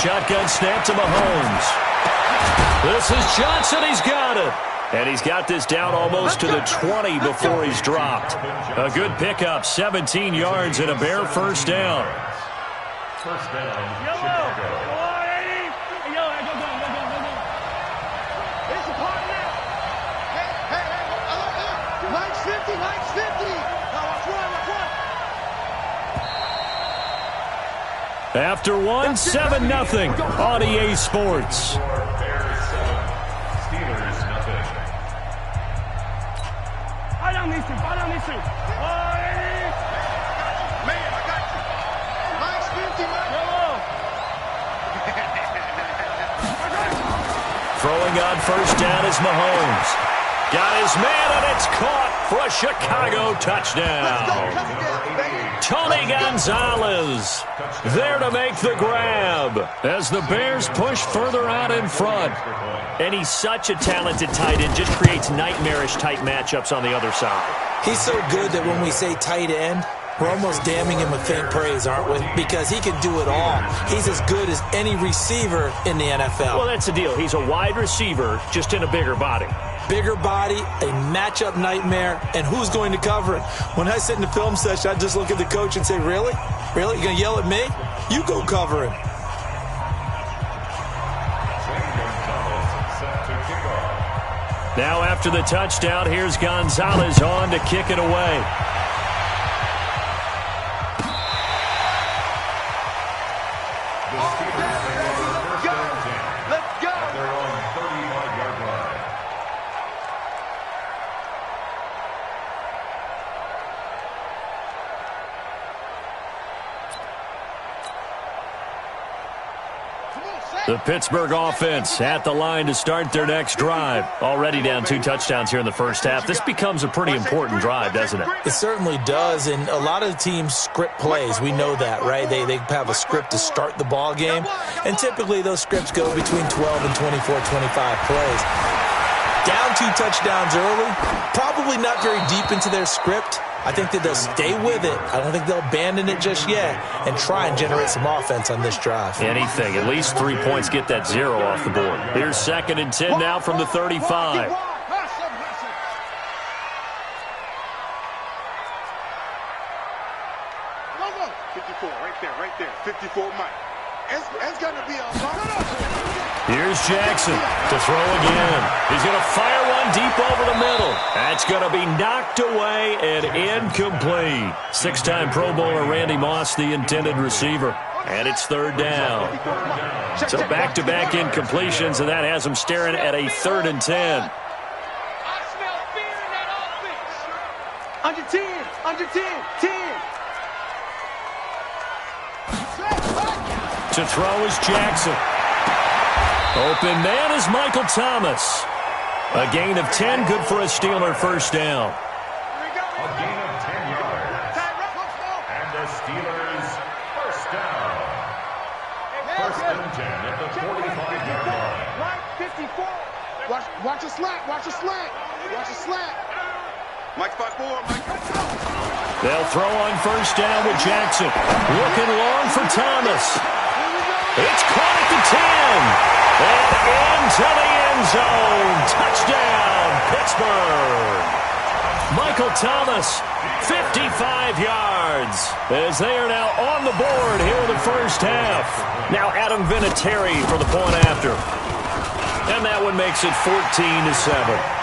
Shotgun snap to Mahomes. This is Johnson. He's got it. And he's got this down almost to the 20 before he's dropped. A good pickup, 17 yards and a bare first down. First down, Chicago. It's a part now. Hey, Mike's 50. Now watch one. After one, 7-0 on EA Sports. Bears 7, Steelers nothing. Fall down these two. Man, I got you. Mike's 50, Mike. Throwing on first down is Mahomes. Got his man, and it's caught for a Chicago touchdown. Tony Gonzalez there to make the grab as the Bears push further out in front. And he's such a talented tight end, just creates nightmarish-type matchups on the other side. He's so good that when we say tight end, we're almost damning him with faint praise, aren't we? Because he can do it all. He's as good as any receiver in the NFL. Well, that's the deal. He's a wide receiver, just in a bigger body. Bigger body, a matchup nightmare, and who's going to cover it? When I sit in the film session, I just look at the coach and say, really? Really? You're going to yell at me? You go cover him. Now after the touchdown, here's Gonzalez on to kick it away. Let's go. They're on 35-yard line. Come on, The Pittsburgh offense at the line to start their next drive. Already down 2 touchdowns here in the first half. This becomes a pretty important drive, doesn't it? It certainly does, and a lot of the teams script plays. We know that, right? They have a script to start the ball game, and typically those scripts go between 12 and 24, 25 plays. Down 2 touchdowns early, probably not very deep into their script. I think that they'll stay with it. I don't think they'll abandon it just yet and try and generate some offense on this drive. Anything. At least 3 points get that 0 off the board. Here's 2nd and 10 now from the 35. 54, right there. 54, Mike. It's going to be a Here's Jackson to throw again. He's going to fire one deep over the middle. That's going to be knocked away and incomplete. 6-time Pro Bowler Randy Moss, the intended receiver. And it's 3rd down. So back-to-back incompletions, and that has him staring at a 3rd and 10. I smell fear in that offense. Under 10, under 10, 10. To throw is Jackson. Open man is Michael Thomas. A gain of 10, good for a Steeler first down. A gain of 10 yards. And the Steelers first down. 1st and 10 at the 45-yard line. Right, 54. Watch a slant, watch a slant. Watch a slant. Mike 5-4, Mike 5-4. They'll throw on first down with Jackson. Looking long for Thomas. It's caught at the 10. And into the end zone. Touchdown, Pittsburgh. Michael Thomas, 55 yards, as they are now on the board here in the first half. Now Adam Vinatieri for the point after. And that one makes it 14-7.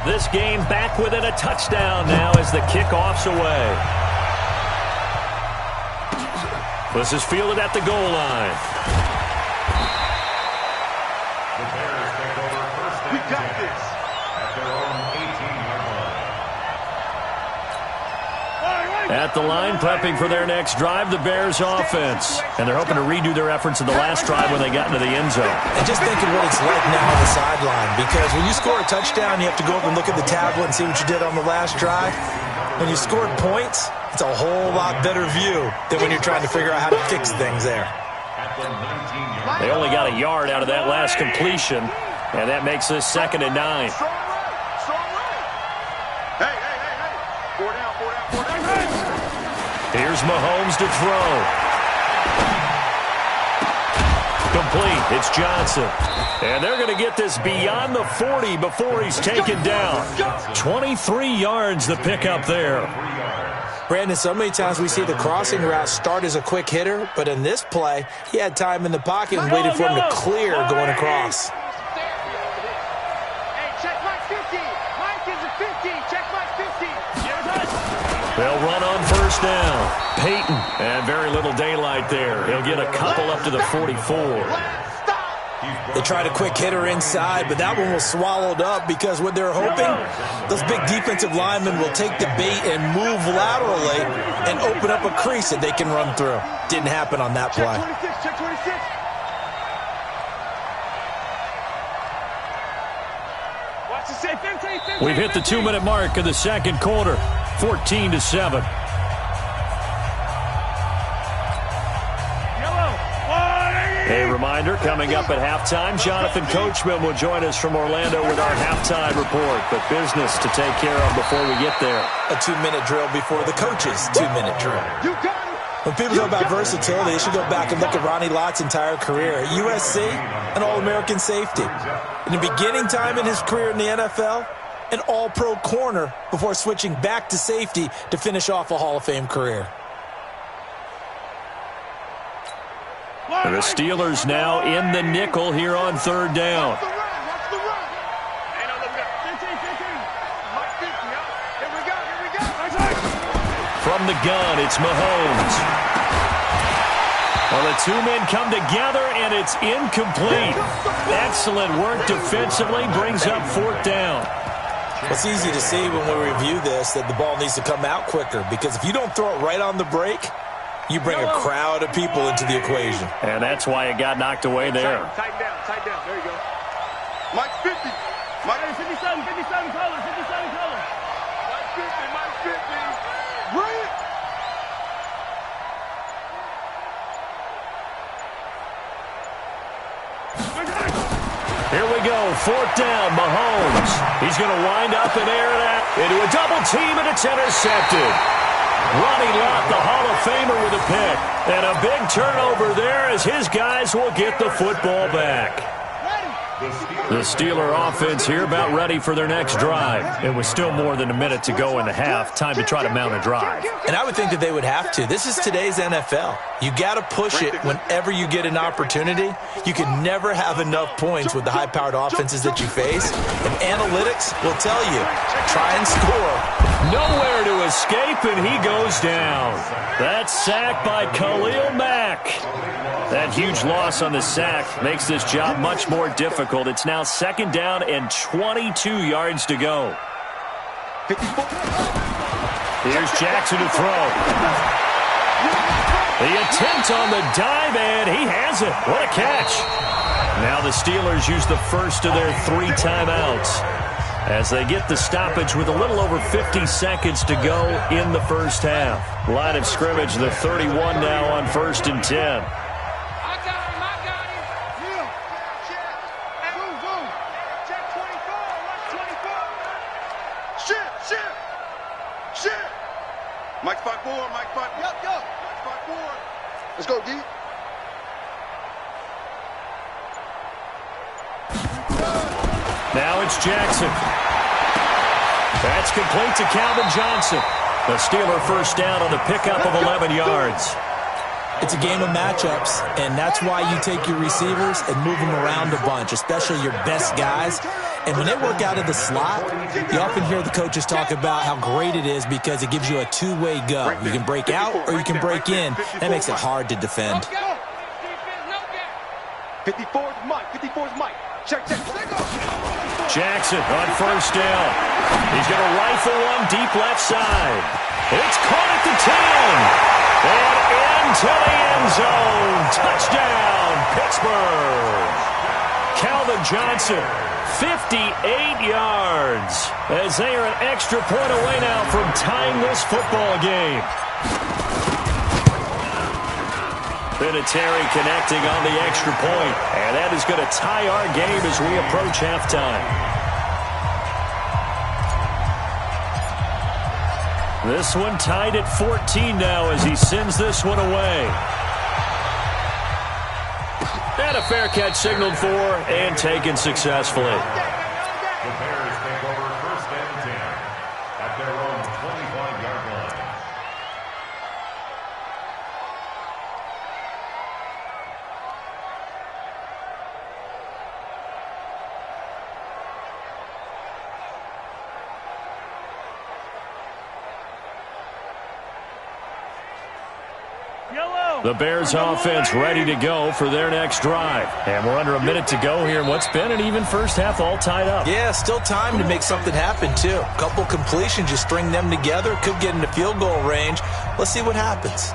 This game back within a touchdown now as the kickoff's away. This is fielded at the goal line. The Bears take over 1st and 10 at their own 18-yard line. At the line, prepping for their next drive, the Bears offense. And they're hoping to redo their efforts in the last drive when they got into the end zone. And just think of what it's like now on the sideline, because when you score a touchdown, you have to go up and look at the tablet and see what you did on the last drive. When you scored points, it's a whole lot better view than when you're trying to figure out how to fix things there. They only got a yard out of that last completion, and that makes this 2nd and 9. Hey. 4 down. Here's Mahomes to throw. Complete. It's Johnson. And they're going to get this beyond the 40 before he's taken down. 23 yards the pickup there. Brandon, so many times we see the crossing route start as a quick hitter, but in this play, he had time in the pocket and waited for him to clear going across. Hey, check Mike 50. Mike is a 50. Check Mike 50. They'll run on first down. Peyton, and very little daylight there. He'll get a couple up to the 44. They tried a quick hitter inside, but that one was swallowed up because what they're hoping, those big defensive linemen will take the bait and move laterally and open up a crease that they can run through. Didn't happen on that play. Check 26. Watch the safe. 15. We've hit the 2-minute mark of the second quarter. 14-7. A reminder, coming up at halftime, Jonathan Coachman will join us from Orlando with our halftime report. But business to take care of before we get there. A 2-minute drill before the coach's 2-minute drill. You got it. When people talk about versatility, they should go back and look at Ronnie Lott's entire career. At USC, an All-American safety. In the beginning time in his career in the NFL, an All-Pro corner before switching back to safety to finish off a Hall of Fame career. The Steelers now in the nickel here on 3rd down. Watch the run. Hey, no, look up. 15. Mike 50, Here we go. From the gun, it's Mahomes. Well, the 2 men come together, and it's incomplete. Excellent work defensively, brings up 4th down. It's easy to see when we review this that the ball needs to come out quicker, because if you don't throw it right on the break, you bring a crowd of people into the equation. And that's why it got knocked away there. Tighten down, tighten down. There you go. Mike 50. Mike 57, 57 color, 57 color. Mike 50, Mike 50. Bring it. Here we go, 4th down, Mahomes. He's going to wind up and air that into a double team, and it's intercepted. Ronnie Lott, the Hall of Famer, with a pick. And a big turnover there as his guys will get the football back. The Steeler offense here about ready for their next drive. It was still more than a minute to go in the half. Time to try to mount a drive. And I would think that they would have to. This is today's NFL. You got to push it whenever you get an opportunity. You can never have enough points with the high-powered offenses that you face. And analytics will tell you, try and score. Nowhere to escape, and he goes down. That's sacked by Khalil Mack. That huge loss on the sack makes this job much more difficult. It's now 2nd down and 22 yards to go. Here's Jackson to throw. The attempt on the dive, and he has it. What a catch. Now the Steelers use the first of their 3 timeouts as they get the stoppage with a little over 50 seconds to go in the first half. Line of scrimmage, the 31 now on 1st and 10. Mike 5-4, Mike 5. Yep. Mike 5-4. Let's go, D. Now it's Jackson. That's complete to Calvin Johnson. The Steeler first down on the pickup of 11 yards. It's a game of matchups, and that's why you take your receivers and move them around a bunch, especially your best guys. And when they work out of the slot, you often hear the coaches talk about how great it is because it gives you a two-way go. You can break out or you can break in. That makes it hard to defend. 54's Mike. 54's Mike. Check. Jackson on first down. He's going to rifle one deep left side. It's caught at the 10. And into the end zone. Touchdown, Pittsburgh. Calvin Johnson, 58 yards. As they are an extra point away now from tying this football game. Vinatieri connecting on the extra point. And that is going to tie our game as we approach halftime. This one tied at 14 now as he sends this one away. And a fair catch signaled for and taken successfully. The Bears take over 1st and 10 at their own 25-yard line. The Bears offense ready to go for their next drive. And we're under a minute to go here in what's been an even first half, all tied up. Yeah, still time to make something happen, too. A couple completions, you string them together, could get into field goal range. Let's see what happens.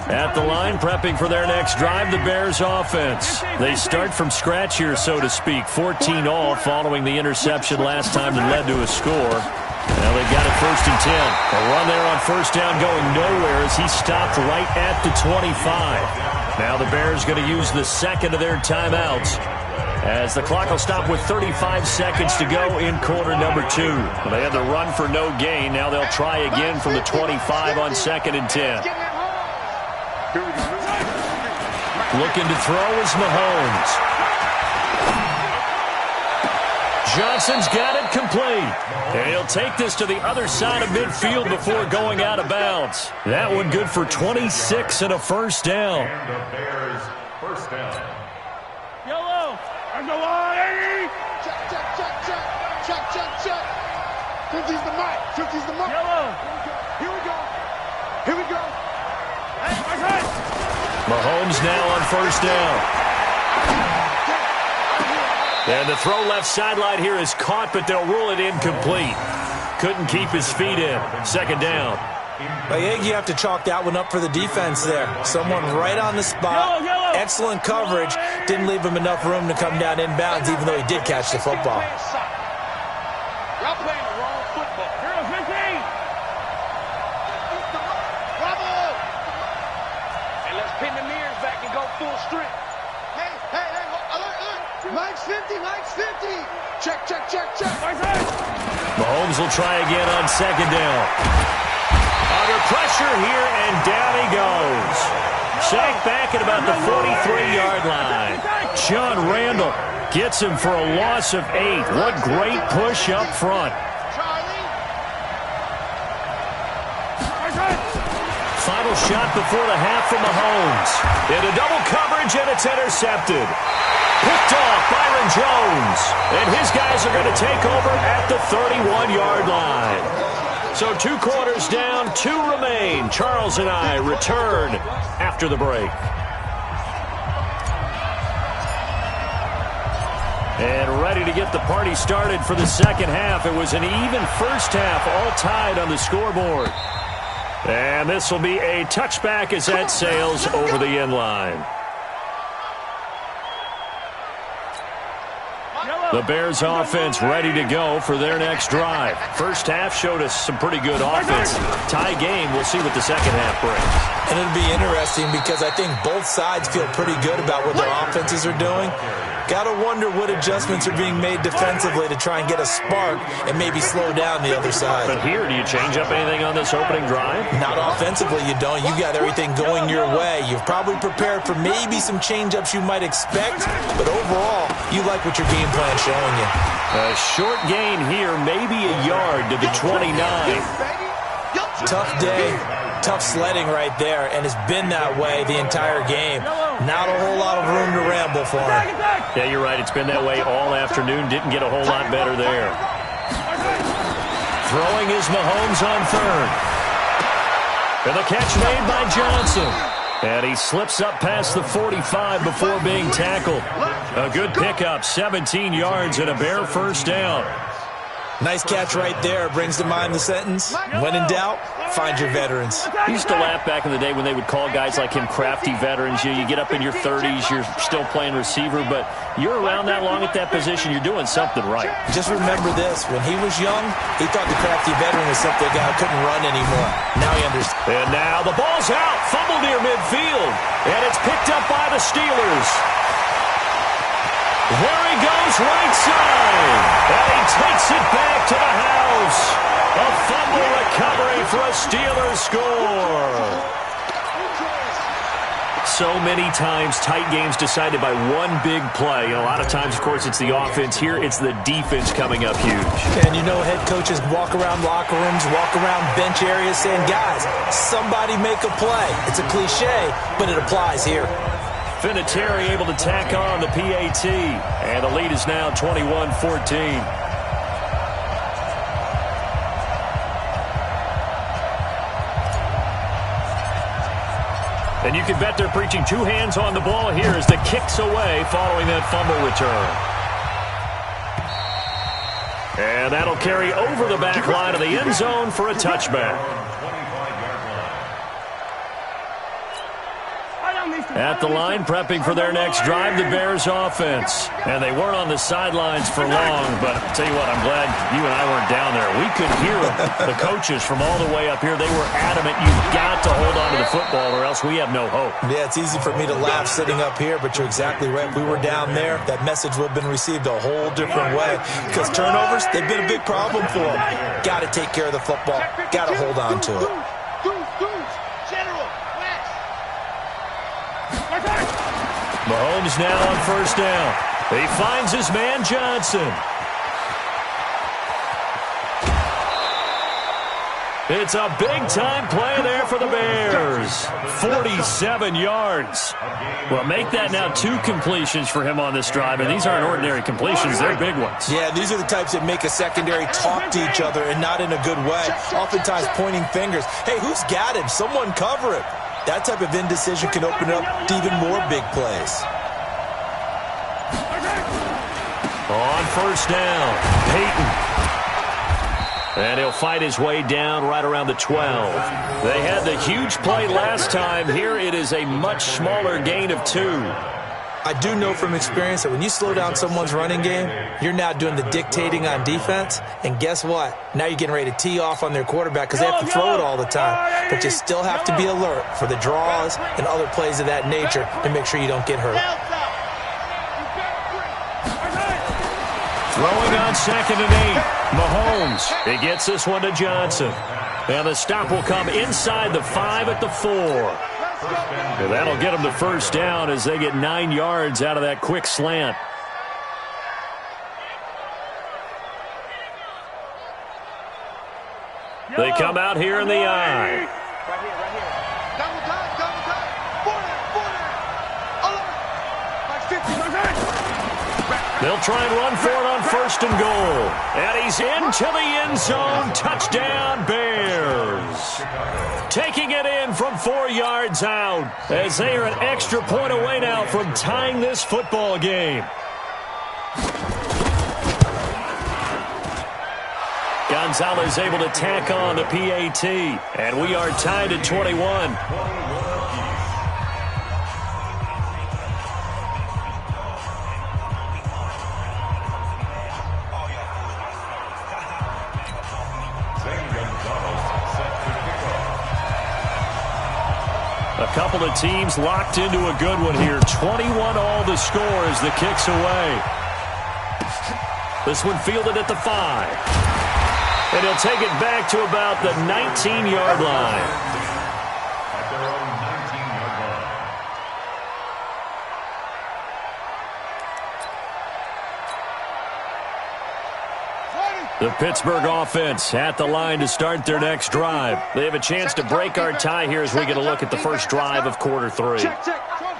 At the line, prepping for their next drive, the Bears offense. They start from scratch here, so to speak. 14 all following the interception last time that led to a score. Now they've got it 1st and 10. A run there on first down going nowhere as he stopped right at the 25. Now the Bears going to use the second of their timeouts as the clock will stop with 35 seconds to go in quarter number 2. They had the run for no gain. Now they'll try again from the 25 on 2nd and 10. Looking to throw is Mahomes. Johnson's got it complete. And he'll take this to the other side of midfield before going out of bounds. That one good for 26 and a first down. And the Bears first down. Yellow. On the line. Check. 50's the mic. 50's the mic. Yellow. Here we go. Mahomes now on first down. And the throw left sideline here is caught, but they'll rule it incomplete. Couldn't keep his feet in. Second down. I think you have to chalk that one up for the defense there. Someone right on the spot. Excellent coverage. Didn't leave him enough room to come down inbounds, even though he did catch the football. Y'all playing the wrong football. Girls, 15. Bravo! And let's pin the mirrors back and go full strength. Hey, alert. Mike's 50. Check. Mahomes will try again on second down. Under pressure here, and down he goes. Sacked back at about the 43-yard line. John Randall gets him for a loss of 8. What great push up front. Final shot before the half from Mahomes. Into double coverage, and it's intercepted. Picked off Byron Jones. And his guys are going to take over at the 31-yard line. So 2 quarters down, 2 remain. Charles and I return after the break. And ready to get the party started for the second half. It was an even first half, all tied on the scoreboard. And this will be a touchback as that sails over the end line. The Bears offense ready to go for their next drive. First half showed us some pretty good offense. Tie game, we'll see what the second half brings. And it'll be interesting because I think both sides feel pretty good about what their offenses are doing. Got to wonder what adjustments are being made defensively to try and get a spark and maybe slow down the other side. But here, do you change up anything on this opening drive? Not offensively, you don't. You got everything going your way. You've probably prepared for maybe some change-ups you might expect, but overall, you like what your game plan's showing you. A short gain here, maybe a yard to the 29. Tough day, tough sledding right there, and it's been that way the entire game. Not a whole lot of room to ramble for him. Yeah, you're right. It's been that way all afternoon. Didn't get a whole lot better there. Throwing is Mahomes on third. And the catch made by Johnson. And he slips up past the 45 before being tackled. A good pickup, 17 yards and a Bear first down. Nice catch right there. Brings to mind the sentence, when in doubt, find your veterans. I used to laugh back in the day when they would call guys like him crafty veterans. You get up in your 30s, you're still playing receiver, but you're around that long at that position, you're doing something right. Just remember this. When he was young, he thought the crafty veteran was something a guy who couldn't run anymore. Now he understands. And now the ball's out. Fumble near midfield. And it's picked up by the Steelers. There he goes, right side. And he takes it back to the house. A fumble recovery for a Steelers score. So many times tight games decided by one big play. A lot of times, of course, it's the offense. Here, it's the defense coming up huge. And you know head coaches walk around locker rooms, walk around bench areas saying, guys, somebody make a play. It's a cliche, but it applies here. Vinatieri able to tack on the PAT. And the lead is now 21-14. And you can bet they're preaching two hands on the ball here as the kick's away following that fumble return. And that'll carry over the back line of the end zone for a touchback. At the line, prepping for their next drive, the Bears offense. And they weren't on the sidelines for long, but I'll tell you what, I'm glad you and I weren't down there. We could hear them. The coaches from all the way up here, they were adamant, you've got to hold on to the football or else we have no hope. Yeah, it's easy for me to laugh sitting up here, but you're exactly right. If we were down there, that message would have been received a whole different way. Because turnovers, they've been a big problem for them. Got to take care of the football. Got to hold on to it. Mahomes now on first down. He finds his man Johnson. It's a big-time play there for the Bears. 47 yards. Well, make that now 2 completions for him on this drive, and these aren't ordinary completions. They're big ones. Yeah, these are the types that make a secondary talk to each other and not in a good way. Oftentimes pointing fingers. Hey, who's got him? Someone cover him. That type of indecision can open up to even more big plays. On first down, Peyton. And he'll fight his way down right around the 12. They had the huge play last time. Here it is a much smaller gain of 2. I do know from experience that when you slow down someone's running game, you're now doing the dictating on defense. And guess what? Now you're getting ready to tee off on their quarterback because they have to throw it all the time. But you still have to be alert for the draws and other plays of that nature to make sure you don't get hurt. Throwing on 2nd and 8. Mahomes. He gets this one to Johnson. And the stop will come inside the 5 at the 4. And that'll get them the first down as they get 9 yards out of that quick slant. They come out here in the I. They'll try and run for it on 1st and goal. And he's into the end zone. Touchdown, Bears. Taking it in from 4 yards out as they are an extra point away now from tying this football game. Gonzalez able to tack on the PAT. And we are tied at 21. A couple of teams locked into a good one here. 21 all the score as the kick's away. This one fielded at the 5. And he'll take it back to about the 19-yard line. At their own 19-yard line. The Pittsburgh offense at the line to start their next drive. They have a chance to break our tie here as we get a look at the first drive of quarter 3.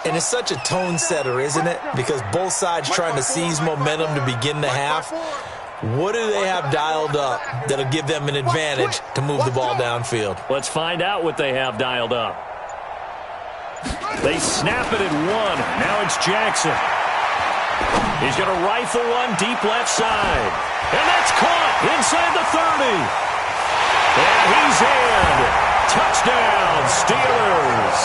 And it's such a tone setter, isn't it? Because both sides trying to seize momentum to begin the half. What do they have dialed up that'll give them an advantage to move the ball downfield? Let's find out what they have dialed up. They snap it at 1. Now it's Jackson. He's going to rifle one deep left side. And that's caught inside the 30. And he's in. Touchdown, Steelers.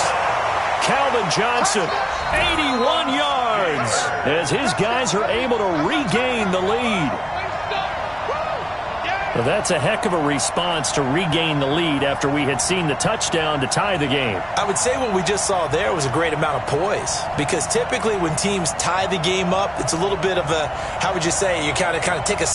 Calvin Johnson, 81 yards, as his guys are able to regain the lead. Well, that's a heck of a response to regain the lead after we had seen the touchdown to tie the game. I would say what we just saw there was a great amount of poise, because typically when teams tie the game up, it's a little bit of a, how would you say, you kind of take a